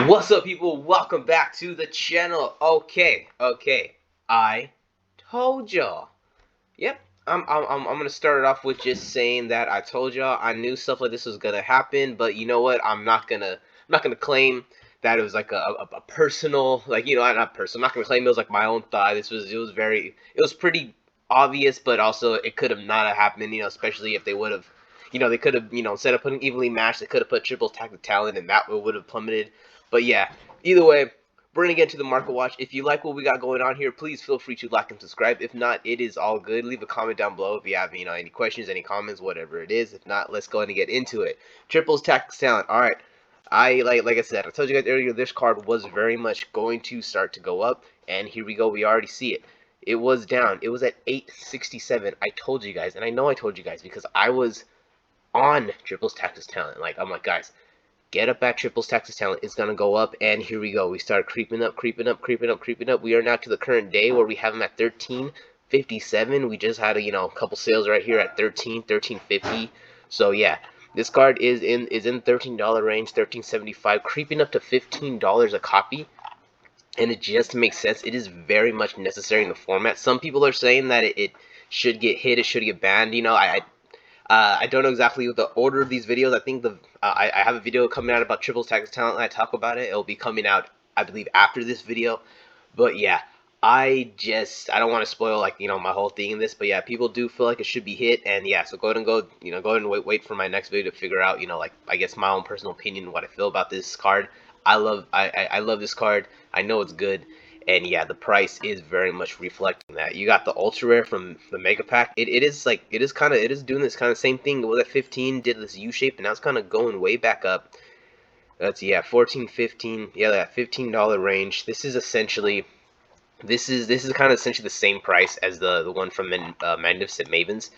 What's up, people? Welcome back to the channel. Okay, I told y'all. Yep, I'm gonna start it off with just saying that I told y'all. I knew stuff like this was gonna happen, but you know what? I'm not gonna claim that it was like a personal, like, not personal. I'm not gonna claim it was like my own thought. It was pretty obvious, but also it could have not have happened. Especially if they would have. They could have, instead of putting evenly matched, they could have put triple tactic talent, and that would have plummeted. But yeah, either way, we're gonna get into the market watch. If you like what we got going on here, please feel free to like and subscribe. If not, it is all good. Leave a comment down below if you have any questions, any comments, whatever it is. If not, let's go ahead and get into it. Triples tactics talent. All right. Like I said, I told you guys earlier, this card was very much going to start to go up, and here we go. We already see it. It was down. It was at 867. I told you guys, and I know I told you guys because I was on triples tactics talent. I'm like, guys, get up at triples Texas talent. It's gonna go up, and here we go. We start creeping up. We are now to the current day where we have them at 1357. We just had a couple sales right here at 1350. So yeah, this card is in $13 range, 1375, creeping up to $15 a copy. And it just makes sense. It is very much necessary in the format. Some people are saying that it should get hit, it should get banned. I don't know exactly the order of these videos. I think I have a video coming out about triples tactics talent, and I talk about it. It'll be coming out, I believe, after this video. But yeah, I don't want to spoil my whole thing in this. But yeah, people do feel like it should be hit, and yeah, so go ahead and wait for my next video to figure out I guess my own personal opinion, what I feel about this card. I love this card. I know it's good. And yeah, the price is very much reflecting that. You got the ultra rare from the mega pack. It is doing this kind of same thing. It was at 15, did this U shape, and now it's kind of going way back up. That's 14, 15. Yeah, that $15 range. This is essentially kind of essentially the same price as the one from Magnificent Mavens.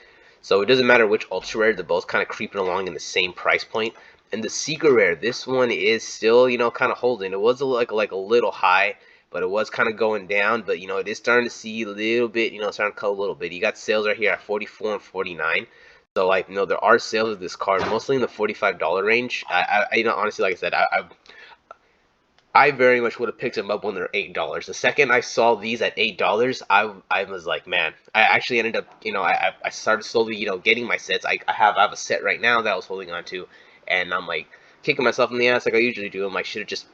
So it doesn't matter which ultra rare. They're both kind of creeping along in the same price point. And the secret rare, this one is still kind of holding. It was like a little high, but it was kind of going down. But it is starting to see a little bit, starting to cut a little bit. You got sales right here at 44 and 49. So there are sales of this card, mostly in the $45 range. Honestly, like I said, I very much would have picked them up when they're $8. The second I saw these at $8, I was like, man. I actually ended up, I started slowly, getting my sets. I have a set right now that I was holding on to, and I'm like kicking myself in the ass like I usually do. I'm like, should have just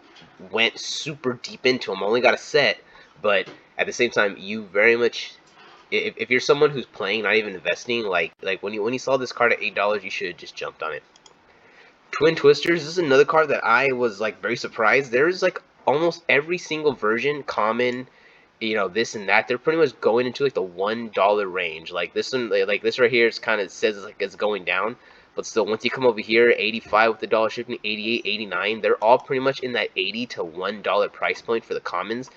went super deep into them. I only got a set, but at the same time, you very much, if you're someone who's playing, not even investing, like when you saw this card at $8, you should have just jumped on it. Twin Twisters, this is another card that I was very surprised. There's almost every single version, common, this and that. They're pretty much going into the $1 range. Like this one, like this right here, it's kind of says it's going down, but still, once you come over here, 85 with the dollar shipping, 88, 89, they're all pretty much in that $80 to $1 price point for the commons.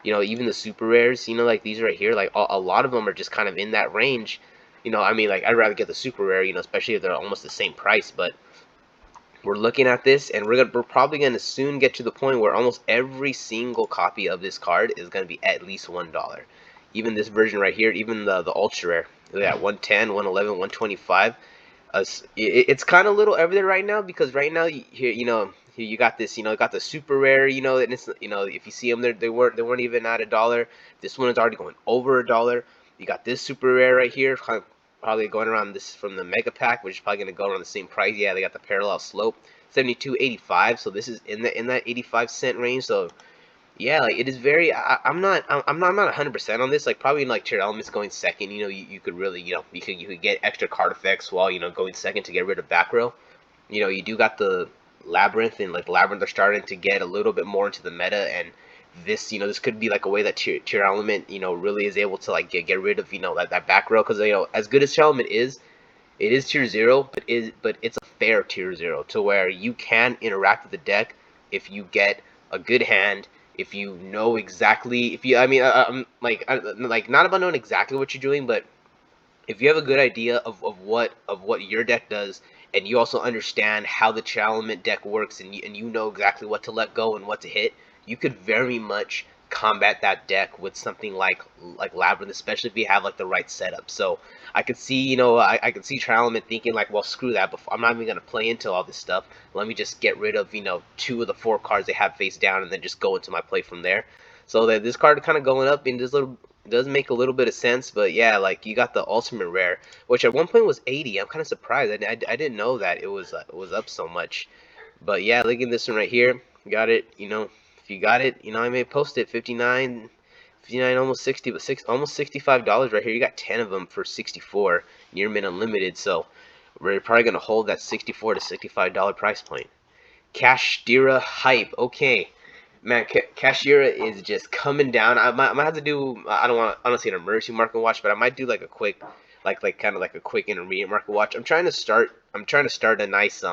Even the super rares, like these right here, a lot of them are just kind of in that range. I mean, I'd rather get the super rare, especially if they're almost the same price, but we're looking at this, and we're probably gonna soon get to the point where almost every single copy of this card is gonna be at least $1. Even this version right here, even the ultra rare, yeah, 110, 111, 125. It's kind of little everywhere right now, because right now here you got this, got the super rare, and it's, if you see them, they weren't even at $1. This one is already going over $1. You got this super rare right here, kind of probably going around this from the mega pack, which is probably going to go around the same price. Yeah, they got the parallel slope, 72.85. So this is in that 85-cent range. So yeah, it is very. I'm not 100% on this. Probably in tier elements going second. You could really you could get extra card effects while going second to get rid of back row. You do got the labyrinth, and labyrinth are starting to get a little bit more into the meta, and this could be a way that tier element really is able to get rid of that back row, because as good as tier element is, it is tier 0, but it's a fair tier 0 to where you can interact with the deck if you get a good hand, if you know exactly, if you not about knowing exactly what you're doing, but if you have a good idea of what your deck does, and you also understand how the tier element deck works, and you know exactly what to let go and what to hit, you could very much combat that deck with something like Labyrinth, especially if you have like the right setup. So I could see, I could see Trial Element thinking like, well, screw that. Before, I'm not even gonna play into all this stuff. Let me just get rid of 2 of the 4 cards they have face down, and then just go into my play from there. So that this card kind of going up in this little does make a little bit of sense. But yeah, like you got the ultimate rare, which at one point was 80. I'm kind of surprised. I didn't know that it was up so much. But yeah, look at this one right here. Got it. If you got it, I may post it. 59, almost 60, but almost $65 right here. You got 10 of them for 64, near mint unlimited. So we're probably gonna hold that 64 to $65 price point. Kashtira hype. Okay, man, Kashtira is just coming down. I might have to do. I don't want honestly an emergency market watch, but I might do like a quick, like kind of like a quick intermediate market watch. I'm trying to start. A nice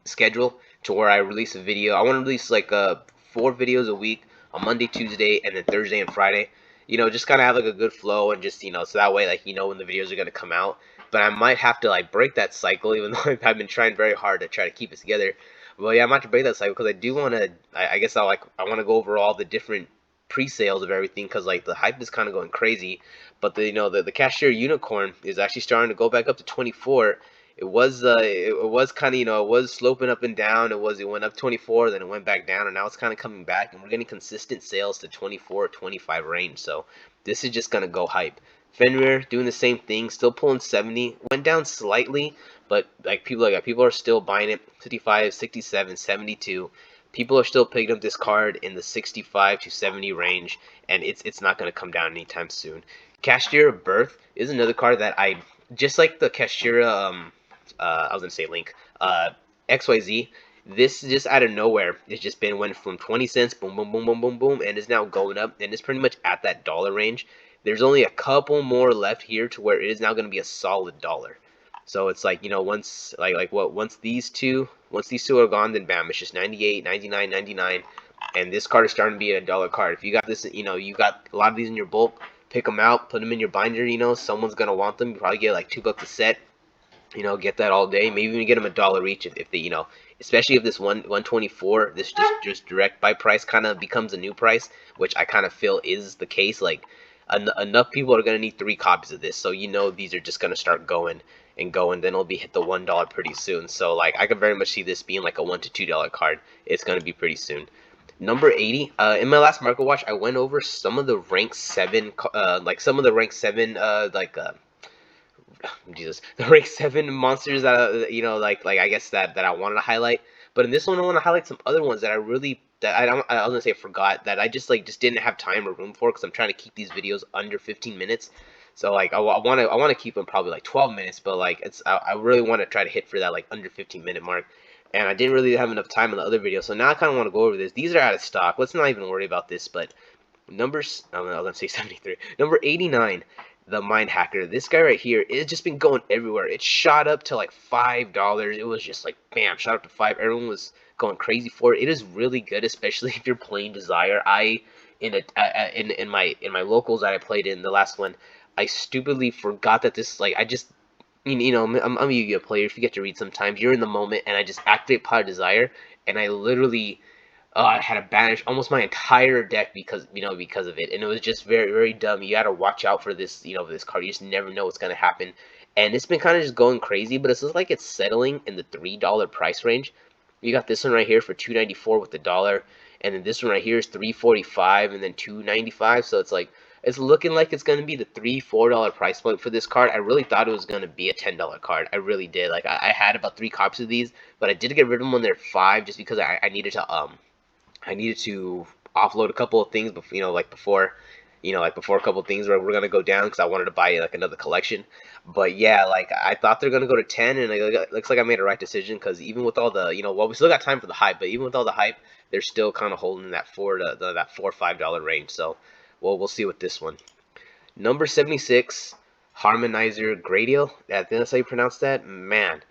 schedule to where I release a video. I want to release like 4 videos a week on Monday, Tuesday, and then Thursday and Friday. Just kind of have like a good flow, and just so that way like when the videos are gonna come out. But I might have to like break that cycle, even though I've been trying very hard to try to keep it together. Well, yeah, I might have to break that cycle because I do want to. I guess I want to go over all the different pre-sales of everything because like the hype is kind of going crazy. But the cashier unicorn is actually starting to go back up to 24. It was kind of it was sloping up and down. It went up 24, then it went back down, and now it's kind of coming back, and we're getting consistent sales to 24 25 range. So this is just gonna go hype. Fenrir doing the same thing, still pulling 70, went down slightly, but people are still buying it. 55, 67, 72. People are still picking up this card in the 65 to 70 range, and it's not going to come down anytime soon. Kashtira Birth is another card that I just like the Kashtira. I was gonna say Link. XYZ. This just out of nowhere. It's just went from 20 cents, boom, boom, boom, boom, boom, boom, and is now going up, and it's pretty much at that dollar range. There's only a couple more left here to where it is now going to be a solid dollar. So it's like once these two are gone, then bam, it's just 98, 99, 99, and this card is starting to be a dollar card. If you got this, you got a lot of these in your bulk, pick them out, put them in your binder. Someone's gonna want them. You probably get like $2 a set. Get that all day. Maybe even get them $1 each if they, especially if this 124, this just direct buy price kind of becomes a new price, which I kind of feel is the case. Like enough people are gonna need 3 copies of this, so these are just gonna start going and going. Then it'll be hit the $1 pretty soon. So like I could very much see this being like a $1 to $2 card. It's gonna be pretty soon. Number 80. In my last market watch, I went over some of the rank 7, Jesus, the rank 7 monsters that like I guess that I wanted to highlight. But in this one, I want to highlight some other ones that I was gonna say forgot, that I just didn't have time or room for, because I'm trying to keep these videos under 15 minutes. So like I want to keep them probably like 12 minutes, but like I really want to try to hit for that like under 15-minute mark. And I didn't really have enough time in the other video, so now I kind of want to go over this. These are out of stock. Let's not even worry about this. But numbers, I was gonna say 73. Number 89. The Mind Hacker. This guy right here, it's just been going everywhere. It shot up to like $5. It was just like bam, shot up to 5. Everyone was going crazy for it. It is really good, especially if you're playing Desire. In my locals that I played in the last one, I stupidly forgot that this like I just I'm a Yu-Gi-Oh player. If you get to read sometimes, you're in the moment, and I just activate Pot of Desire, and I literally I had to banish almost my entire deck because of it, and it was just very very dumb. You got to watch out for this for this card. You just never know what's gonna happen, and it's been kind of just going crazy. But it's just like it's settling in the $3 price range. You got this one right here for $2.94 with the dollar, and then this one right here is $3.45 and then $2.95. So it's looking like it's gonna be the $3-4 price point for this card. I really thought it was gonna be a $10 card. I really did. Like I had about 3 copies of these, but I did get rid of them when they're 5, just because I needed to offload a couple of things, before, before a couple of things were gonna go down, because I wanted to buy like another collection. But yeah, like I thought they're gonna go to 10, and it looks like I made a right decision, because even with all the, we still got time for the hype, but even with all the hype, they're still kind of holding that $4-5 range. So, well, we'll see with this one. Number 76, Harmonizer Gradiel. I think that's how you pronounce that. Man,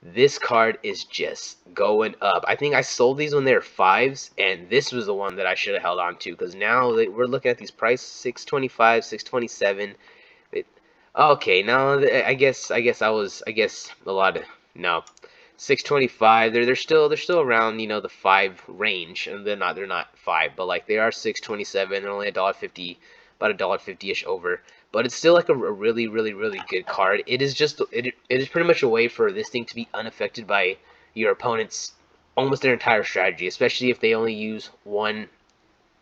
this card is just going up. I think I sold these when they were 5s, and this was the one that I should have held on to, because now we're looking at these prices: 625, 627. Okay, now I guess a lot of no. 625. They're still around, the 5 range, and they're not 5, but like they are 627. They're only $1.50, about $1.50ish over. But it's still like a really really good card. It is pretty much a way for this thing to be unaffected by your opponent's almost their entire strategy, especially if they only use one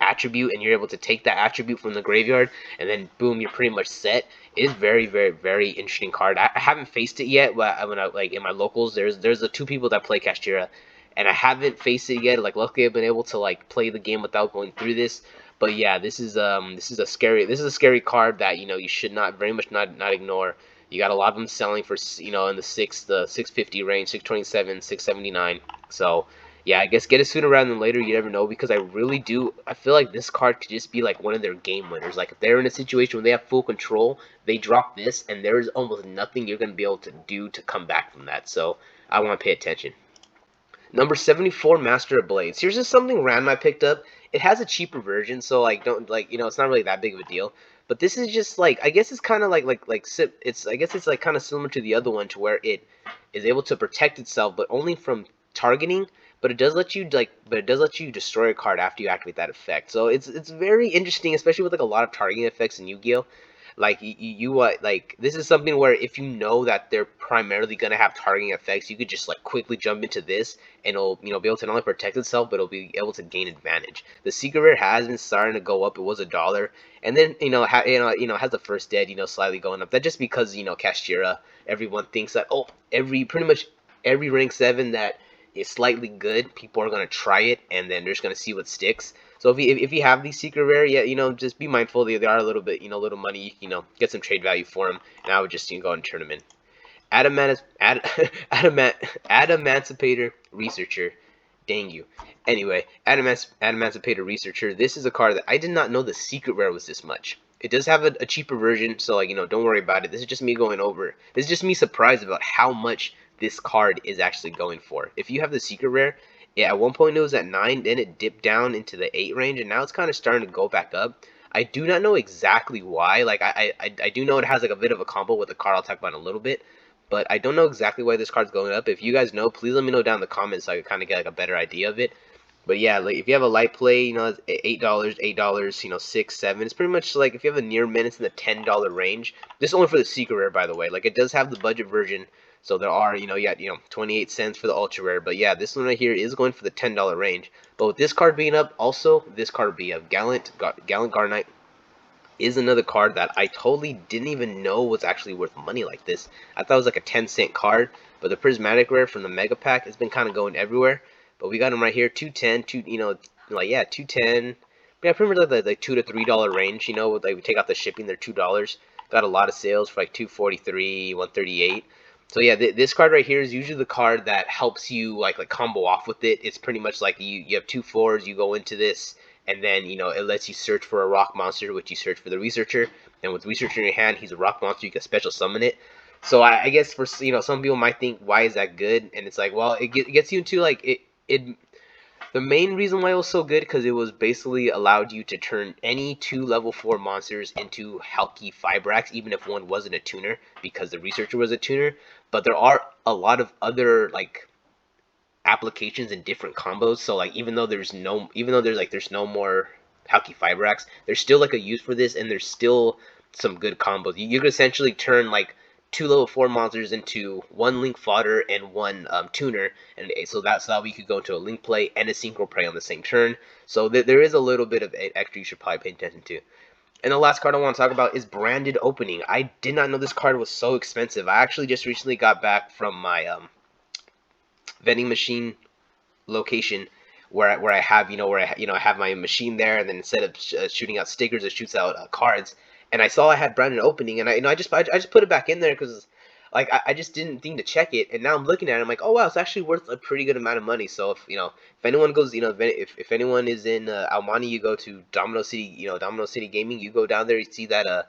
attribute and you're able to take that attribute from the graveyard and then boom, you're pretty much set. It is very interesting card. I haven't faced it yet, but when I like in my locals, there's the two people that play Kashtira, and I haven't faced it yet. Like luckily I've been able to like play the game without going through this. But yeah, this is a scary card that you should not very much not ignore. You got a lot of them selling for in the 650 range, 627, 679. So yeah, I guess get it sooner rather than later. You never know, because I feel like this card could just be like one of their game winners. Like if they're in a situation where they have full control, they drop this, and there is almost nothing you're gonna be able to do to come back from that. So I want to pay attention. Number 74, Master of Blades. Here's just something random I picked up. It has a cheaper version, so like don't like it's not really that big of a deal. But this is just like I guess it's kind of it's I guess it's like kind of similar to the other one, to where it is able to protect itself, but only from targeting. But it does let you destroy a card after you activate that effect. So it's very interesting, especially with like a lot of targeting effects in Yu-Gi-Oh. Like like this is something where if you know that they're primarily gonna have targeting effects, you could just like quickly jump into this, and it'll be able to not only protect itself, but it'll be able to gain advantage. The secret rare has been starting to go up. It was $1, and then has the first dead slightly going up. That just because Kashtira, everyone thinks that, oh, pretty much every rank 7 that is slightly good, people are gonna try it, and then they're just gonna see what sticks. So if you have these secret rare, yeah, just be mindful they are a little bit, little money, get some trade value for them, and I would just go and turn them in. Adamancipator Researcher. Dang you. Anyway, Adamancipator Researcher. This is a card that I did not know the secret rare was this much. It does have a cheaper version, so like don't worry about it. This is just me going over. This is just me surprised about how much this card is actually going for. If you have the secret rare, yeah, at one point it was at 9, then it dipped down into the 8 range, and now it's kind of starting to go back up. I do not know exactly why. Like I do know it has like a bit of a combo with the card I'll talk about in a little bit, but I don't know exactly why this card's going up. If you guys know, please let me know down in the comments so I can kind of get like a better idea of it. But yeah, like if you have a light play, it's $8, $6, $7. It's pretty much like if you have a near mint, it's in the $10 range. This is only for the secret rare, by the way. Like it does have the budget version, so there are, you got 28 cents for the ultra rare. But yeah, this one right here is going for the $10 range. But with this card being up, also this card being up, Gallant Garnite is another card that I totally didn't even know was actually worth money like this. I thought it was like a 10-cent card, but the prismatic rare from the mega pack has been kind of going everywhere. But we got him right here, 210, 210. Yeah, pretty much like the $2 to $3 range. With like we take out the shipping, they're $2. Got a lot of sales for like 243, 138. So yeah, this card right here is usually the card that helps you like combo off with it. It's pretty much like you have 2 4s, you go into this, and then it lets you search for a rock monster, which you search for the researcher, and with researcher in your hand, he's a rock monster, you can special summon it. So I guess for some people might think, why is that good? And it's like, well, it gets you into like it the main reason why it was so good, because it was basically allowed you to turn any 2 level 4 monsters into Halki Fibrax, even if one wasn't a tuner, because the researcher was a tuner. But there are a lot of other like applications and different combos. So like even though there's no more Halki Fibrax, there's still like a use for this, and there's still some good combos. You could essentially turn like 2 level 4 monsters into 1 link fodder and 1 tuner, and so that's how we could go into a link play and a synchro prey on the same turn. So there is a little bit of extra you should probably pay attention to. And the last card I want to talk about is Branded Opening. I did not know this card was so expensive. I actually just recently got back from my vending machine location where I have I have my machine there, and then instead of shooting out stickers, it shoots out cards. And I saw I had Branded Opening, and I just put it back in there because like I just didn't think to check it, and now I'm looking at it, I'm like, oh wow, it's actually worth a pretty good amount of money. So if anyone goes, if anyone is in Almani, you go to Domino City, Domino City Gaming, you go down there, you see the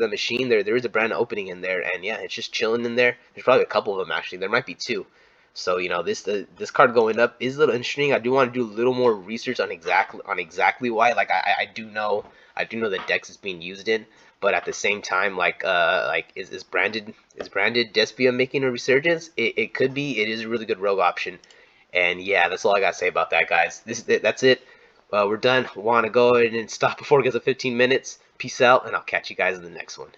machine there. There is a Branded Opening in there, and yeah, it's just chilling in there. There's probably a couple of them actually. There might be 2. So this card going up is a little interesting. I do want to do a little more research on exactly why. Like I do know the decks it's being used in, but at the same time, is branded Despia making a resurgence? It could be. It is a really good rogue option. And yeah, that's all I gotta say about that, guys. That's it. We're done. Want to go ahead and stop before it gets to 15 minutes. Peace out, and I'll catch you guys in the next one.